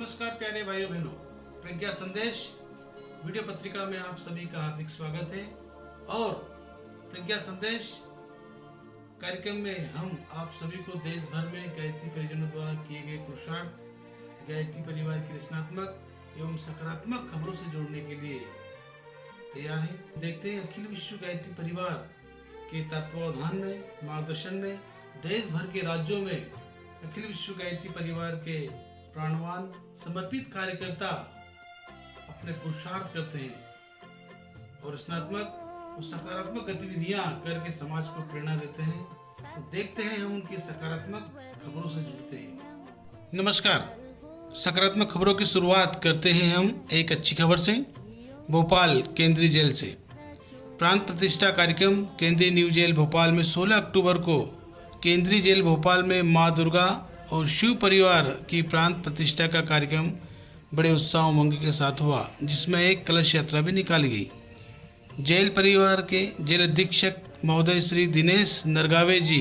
नमस्कार प्यारे भाइयों बहनों, प्रज्ञा संदेश वीडियो पत्रिका में आप सभी का हार्दिक स्वागत है। और प्रज्ञा संदेश कार्यक्रम में हम आप सभी को देश भर में गायत्री परिजनों द्वारा किए गए पुरुषार्थ, गायत्री परिवार की रचनात्मक एवं सकारात्मक खबरों से जोड़ने के लिए तैयार हैं। देखते हैं अखिल विश्व गायत्री परिवार के तत्वावधान में, मार्गदर्शन में देश भर के राज्यों में अखिल विश्व गायत्री परिवार के प्राणवान समर्पित कार्यकर्ता अपने पुरुषार्थ करते हैं और रचनात्मक और सकारात्मक गतिविधियां करके समाज को प्रेरणा देते हैं। तो देखते हैं हम उनकी सकारात्मक खबरों से जुड़ते हैं। नमस्कार, सकारात्मक खबरों की शुरुआत करते हैं हम एक अच्छी खबर से। भोपाल केंद्रीय जेल से प्रांत प्रतिष्ठा कार्यक्रम केंद्रीय न्यू जेल भोपाल में 16 अक्टूबर को केंद्रीय जेल भोपाल में मां दुर्गा और शिव परिवार की प्रांत प्रतिष्ठा का कार्यक्रम बड़े उत्साह उमंग के साथ हुआ, जिसमें एक कलश यात्रा भी निकाली गई। जेल परिवार के जेल अधीक्षक महोदय श्री दिनेश नरगावे जी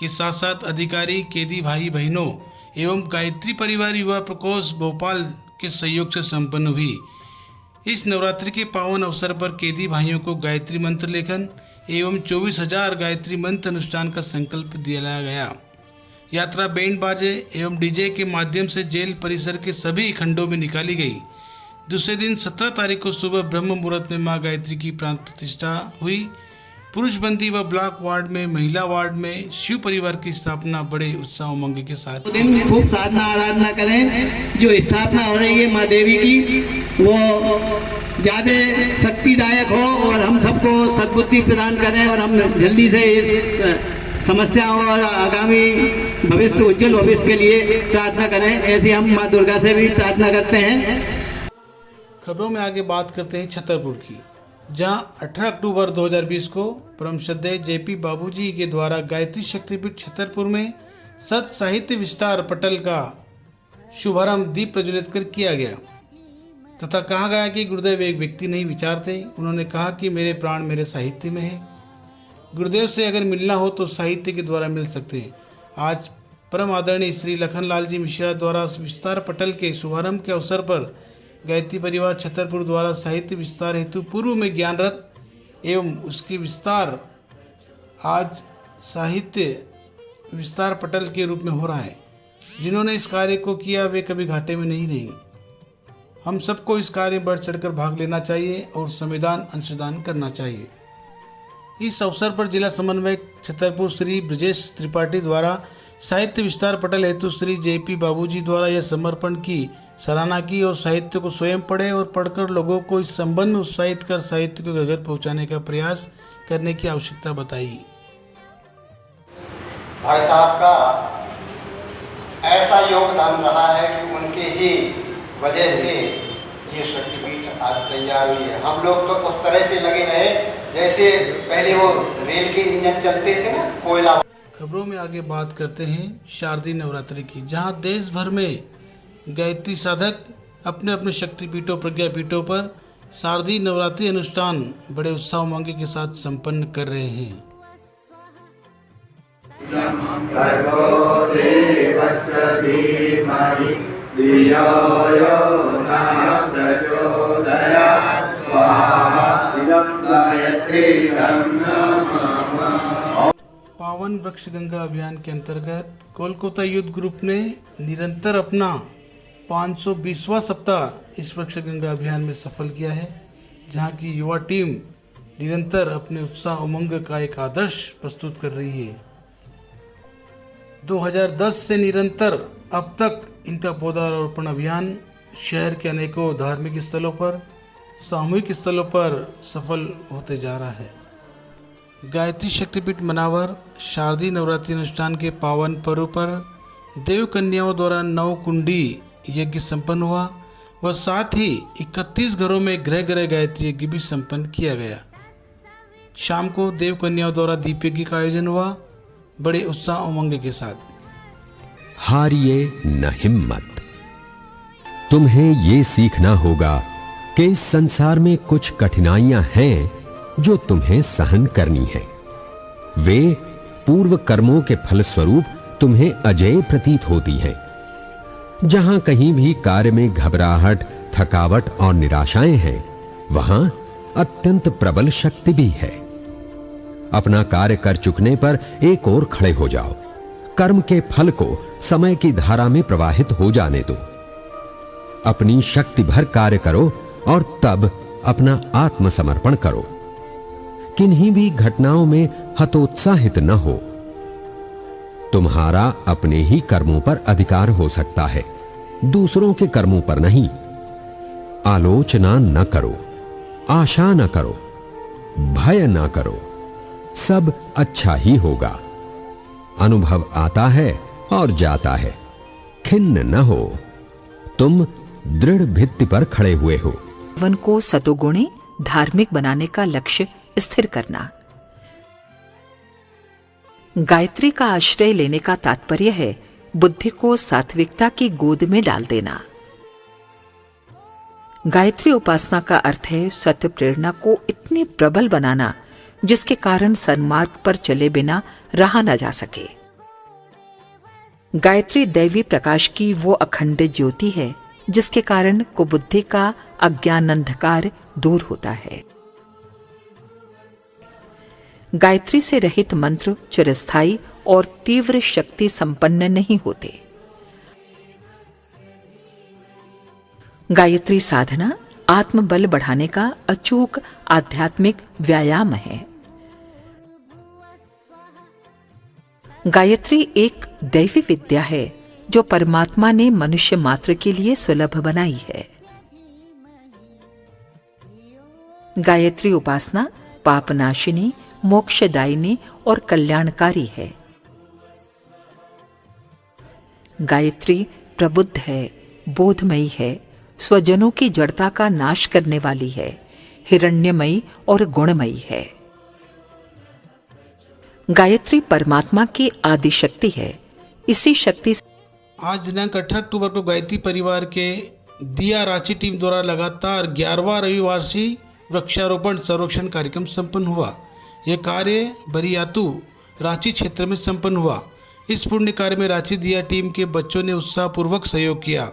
के साथ साथ अधिकारी, कैदी भाई बहनों एवं गायत्री परिवार युवा प्रकोष्ठ भोपाल के सहयोग से संपन्न हुई। इस नवरात्रि के पावन अवसर पर कैदी भाइयों को गायत्री मंत्र लेखन एवं 24,000 गायत्री मंत्र अनुष्ठान का संकल्प दिलाया गया। यात्रा बैंड बाजे एवं डीजे के माध्यम से जेल परिसर के सभी खंडों में निकाली गई। दूसरे दिन 17 तारीख को सुबह ब्रह्म मुहूर्त में मां गायत्री की प्राण प्रतिष्ठा हुई। पुरुष बंदी व ब्लॉक वार्ड में, महिला वार्ड में शिव परिवार की स्थापना बड़े उत्साह उमंग के साथ। दिन खूब साधना आराधना करें। जो स्थापना हो रही है माँ देवी की, वो ज्यादा शक्तिदायक हो और हम सबको सद्बुद्धि प्रदान करें और हम जल्दी से इस समस्याओं और आगामी भविष्य, उज्जवल भविष्य के लिए प्रार्थना करें। ऐसे हम माँ दुर्गा से भी प्रार्थना करते हैं। खबरों में आगे बात करते हैं छतरपुर की, जहां 18 अक्टूबर 2020 को परम श्रद्धेय जेपी बाबूजी के द्वारा गायत्री शक्तिपीठ छतरपुर में सत साहित्य विस्तार पटल का शुभारंभ दीप प्रज्वलित कर किया गया तथा कहा गया कि गुरुदेव एक व्यक्ति नहीं, विचार थे। उन्होंने कहा कि मेरे प्राण मेरे साहित्य में है। गुरुदेव से अगर मिलना हो तो साहित्य के द्वारा मिल सकते हैं। आज परम आदरणीय श्री लखनलाल जी मिश्रा द्वारा विस्तार पटल के शुभारंभ के अवसर पर गायत्री परिवार छतरपुर द्वारा साहित्य विस्तार हेतु पूर्व में ज्ञान रथ एवं उसकी विस्तार आज साहित्य विस्तार पटल के रूप में हो रहा है। जिन्होंने इस कार्य को किया वे कभी घाटे में नहीं रहेंगे। हम सबको इस कार्य में बढ़ चढ़कर भाग लेना चाहिए और संविधान अंशदान करना चाहिए। इस अवसर पर जिला समन्वयक छतरपुर श्री ब्रजेश त्रिपाठी द्वारा साहित्य विस्तार पटल हेतु श्री जेपी बाबूजी द्वारा यह समर्पण की सराहना की और साहित्य को स्वयं पढ़े और पढ़कर लोगों को इस संबंध में उत्साहित कर साहित्य को घर पहुंचाने का प्रयास करने की आवश्यकता बताई। भाई साहब का ऐसा योगदान रहा है कि उनके ही वजह से ये शक्तिपीठ आज तैयार हुई है। हम लोग तो उस तरह से लगे रहे जैसे पहले वो रेल के इंजन चलते थे ना, कोयला। खबरों में आगे बात करते हैं शारदीय नवरात्रि की, जहां देश भर में गायत्री साधक अपने अपने शक्तिपीठों, प्रज्ञापीठों पर शारदीय नवरात्रि अनुष्ठान बड़े उत्साह उमंग के साथ संपन्न कर रहे हैं। पावन वृक्ष गंगा अभियान के अंतर्गत कोलकाता यूथ ग्रुप ने निरंतर अपना 520वां सप्ताह इस वृक्ष गंगा अभियान में सफल किया है, जहां की युवा टीम निरंतर अपने उत्साह उमंग का एक आदर्श प्रस्तुत कर रही है। 2010 से निरंतर अब तक इनका पौधारोपण अभियान शहर के अनेकों धार्मिक स्थलों पर, सामूहिक स्थलों पर सफल होते जा रहा है। गायत्री शक्तिपीठ मनावर शारदीय नवरात्रि अनुष्ठान के पावन पर्व पर देव कन्याओं द्वारा 9 कुंडी यज्ञ संपन्न हुआ व साथ ही 31 घरों में गृह गृह गायत्री यज्ञ भी संपन्न किया गया। शाम को देव कन्याओं द्वारा दीप यज्ञ का आयोजन हुआ बड़े उत्साह उमंग के साथ। हारिए न हिम्मत। तुम्हें ये सीखना होगा कि इस संसार में कुछ कठिनाइयां हैं जो तुम्हें सहन करनी है। वे पूर्व कर्मों के फलस्वरूप तुम्हें अजेय प्रतीत होती हैं, जहां कहीं भी कार्य में घबराहट, थकावट और निराशाएं हैं, वहां अत्यंत प्रबल शक्ति भी है। अपना कार्य कर चुकने पर एक ओर खड़े हो जाओ। कर्म के फल को समय की धारा में प्रवाहित हो जाने दो। अपनी शक्ति भर कार्य करो और तब अपना आत्मसमर्पण करो। किन्हीं भी घटनाओं में हतोत्साहित न हो। तुम्हारा अपने ही कर्मों पर अधिकार हो सकता है, दूसरों के कर्मों पर नहीं। आलोचना न करो, आशा न करो, भय न करो, सब अच्छा ही होगा। अनुभव आता है और जाता है, खिन्न न हो। तुम दृढ़ भित्ति पर खड़े हुए हो। जीवन को सतोगुणी धार्मिक बनाने का लक्ष्य स्थिर करना। गायत्री का आश्रय लेने का तात्पर्य है बुद्धि को सात्विकता की गोद में डाल देना। गायत्री उपासना का अर्थ है सत्य प्रेरणा को इतनी प्रबल बनाना जिसके कारण सन्मार्ग पर चले बिना रहा न जा सके। गायत्री दैवी प्रकाश की वो अखंड ज्योति है जिसके कारण कुबुद्धि का अज्ञान अंधकार दूर होता है। गायत्री से रहित मंत्र चिरस्थायी और तीव्र शक्ति संपन्न नहीं होते। गायत्री साधना आत्मबल बढ़ाने का अचूक आध्यात्मिक व्यायाम है। गायत्री एक दैवी विद्या है जो परमात्मा ने मनुष्य मात्र के लिए सुलभ बनाई है। गायत्री उपासना पापनाशिनी, मोक्षदायिनी और कल्याणकारी है। गायत्री प्रबुद्ध है, बोधमयी है, स्वजनों की जड़ता का नाश करने वाली है, हिरण्यमयी और गुणमयी है। गायत्री परमात्मा की आदि शक्ति है। इसी शक्ति आज दिनांक 18 अक्टूबर को गायत्री परिवार के दिया रांची टीम द्वारा लगातार 11वां रविवार्षी वृक्षारोपण सर्वेक्षण कार्यक्रम संपन्न हुआ। यह कार्य बरियातू रांची क्षेत्र में संपन्न हुआ। इस पुण्य कार्य में रांची दिया टीम के बच्चों ने उत्साहपूर्वक सहयोग किया।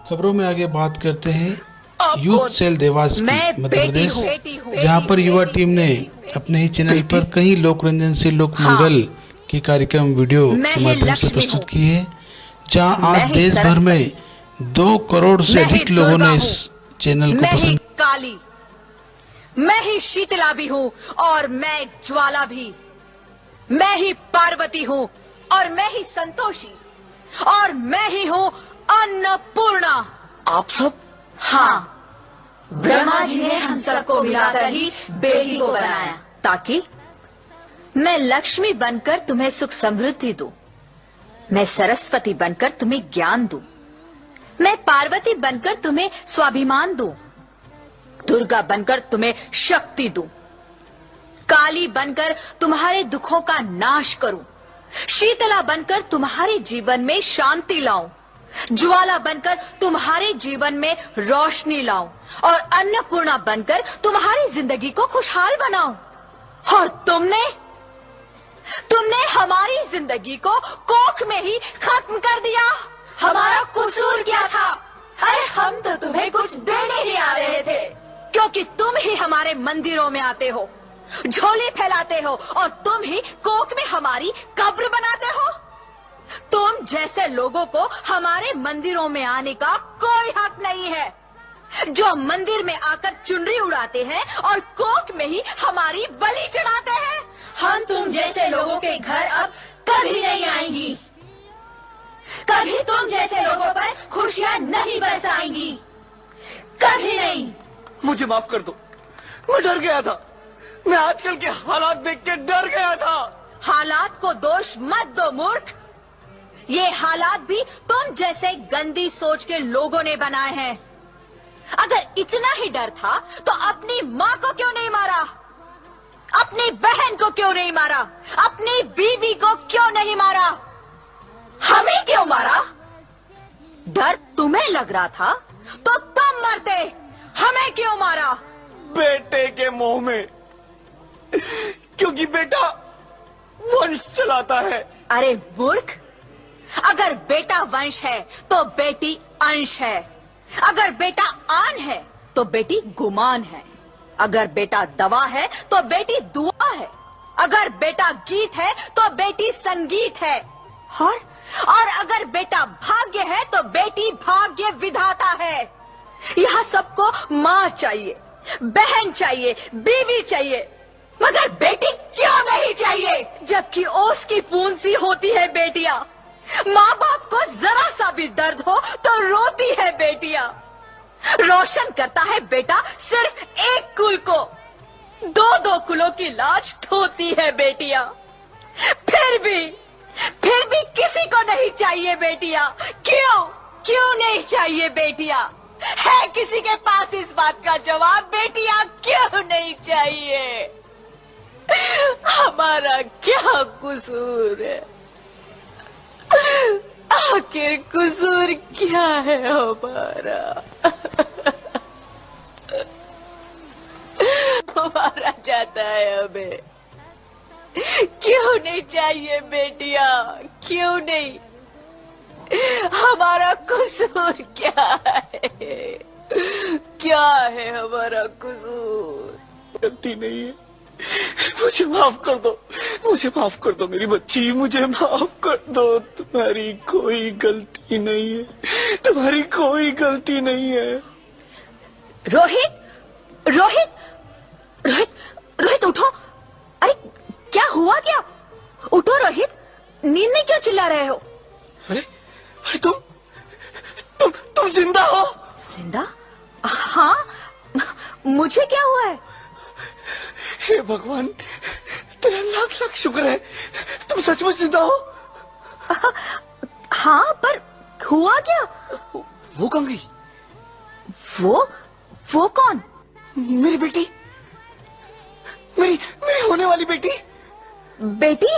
खबरों में आगे बात करते हैं यूथ सेल देवास की मध्य प्रदेश, जहां पर युवा टीम ने अपने ही चैनल पर कई लोक रंजन से लोक मंगल के कार्यक्रम वीडियो के माध्यम से प्रस्तुत किए हैं। जहां आज देश भर में 2 करोड़ से अधिक लोगों ने इस चैनल को पसंद। काली, मैं ही शीतला भी हूँ और मैं ज्वाला भी। मैं ही पार्वती हूँ और मैं ही संतोषी और मैं ही हूँ अन्नपूर्णा। आप सब? हाँ, ब्रह्मा जी ने हम सबको मिलाकर ही बेटी को बनाया ताकि मैं लक्ष्मी बनकर तुम्हें सुख समृद्धि दूं, मैं सरस्वती बनकर तुम्हें ज्ञान दूं, मैं पार्वती बनकर तुम्हें स्वाभिमान दूं, दुर्गा बनकर तुम्हें शक्ति दूं, काली बनकर तुम्हारे दुखों का नाश करूं, शीतला बनकर तुम्हारे जीवन में शांति लाऊं, ज्वाला बनकर तुम्हारे जीवन में रोशनी लाऊं और अन्नपूर्णा बनकर तुम्हारी जिंदगी को खुशहाल बनाऊं। और तुमने हमारी जिंदगी को कोख में ही खत्म कर दिया। हमारा कसूर क्या था? अरे हम तो तुम्हें कुछ देने ही आ रहे थे, क्योंकि तुम ही हमारे मंदिरों में आते हो, झोली फैलाते हो और तुम ही कोख में हमारी कब्र बनाते हो। तुम जैसे लोगों को हमारे मंदिरों में आने का कोई हक नहीं है, जो मंदिर में आकर चुनरी उड़ाते हैं और कोख में ही हमारी बलि चढ़ाते हैं। हम तुम जैसे लोगों के घर अब कभी नहीं आएंगी, कभी तुम जैसे लोगों पर खुशियां नहीं बरसाएंगी, कभी नहीं। मुझे माफ कर दो, मैं डर गया था। मैं आजकल के हालात देख के डर गया था। हालात को दोष मत दो मूर्ख, ये हालात भी तुम जैसे गंदी सोच के लोगों ने बनाए हैं। अगर इतना ही डर था तो अपनी माँ को क्यों नहीं मारा, अपनी बहन को क्यों नहीं मारा, अपनी बीवी को क्यों नहीं मारा, हमें क्यों मारा? डर तुम्हें लग रहा था तो तुम मरते, हमें क्यों मारा? बेटे के मोह में, क्योंकि बेटा वंश चलाता है। अरे मूर्ख, अगर बेटा वंश है तो बेटी अंश है, अगर बेटा आन है तो बेटी गुमान है, अगर बेटा दवा है तो बेटी दुआ है, अगर बेटा गीत है तो बेटी संगीत है, और अगर बेटा भाग्य है तो बेटी भाग्य विधाता है। यहाँ सबको माँ चाहिए, बहन चाहिए, बीवी चाहिए, मगर बेटी क्यों नहीं चाहिए? जबकि ओस की बूंद सी होती है बेटियां, माँ बाप को जरा सा भी दर्द हो तो रोती है बेटियां। रोशन करता है बेटा सिर्फ एक कुल को, दो दो कुलों की लाज ढोती है बेटियां। फिर भी किसी को नहीं चाहिए बेटियां। क्यों नहीं चाहिए बेटियां? है किसी के पास इस बात का जवाब? बेटियां क्यों नहीं चाहिए? हमारा क्या कसूर है? आखिर कसूर क्या है हमारा? मारा जाता है हमें। क्यों नहीं चाहिए बेटियां? क्यों नहीं? हमारा कसूर क्या है? क्या है हमारा कसूर? गलती नहीं है, मुझे माफ कर दो, मुझे माफ कर दो मेरी बच्ची, मुझे माफ कर दो। तुम्हारी कोई गलती नहीं है, तुम्हारी कोई गलती नहीं है। रोहित, रोहित, रोहित, रोहित उठो। अरे क्या हुआ क्या? उठो रोहित, नींद में क्यों चिल्ला रहे हो? अरे तुम जिंदा हो? जिंदा? हाँ, मुझे क्या हुआ है? हे भगवान, तेरा लाख लाख शुक्र है, तुम सचमुच जिंदा हो। हाँ, पर हुआ क्या? वो कहाँ गई? वो कौन? मेरी बेटी, मेरी होने वाली बेटी। बेटी?